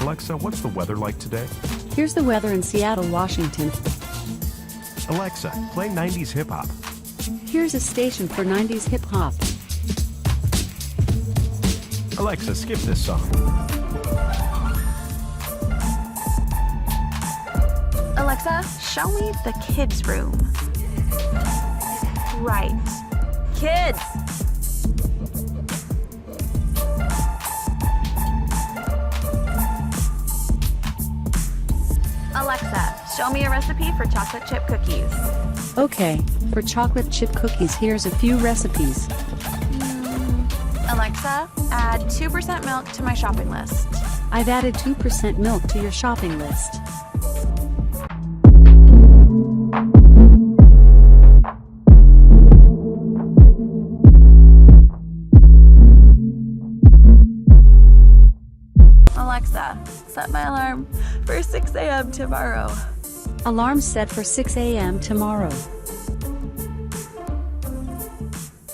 Alexa, what's the weather like today? Here's the weather in Seattle, Washington. Alexa, play 90s hip hop. Here's a station for 90s hip hop. Alexa, skip this song. Alexa, show me the kids' room. Right. Kids! Alexa, show me a recipe for chocolate chip cookies. Okay, for chocolate chip cookies, here's a few recipes. Alexa, add 2% milk to my shopping list. I've added 2% milk to your shopping list. Alexa, set my alarm for 6 a.m. tomorrow. Alarm set for 6 a.m. tomorrow.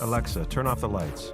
Alexa, turn off the lights.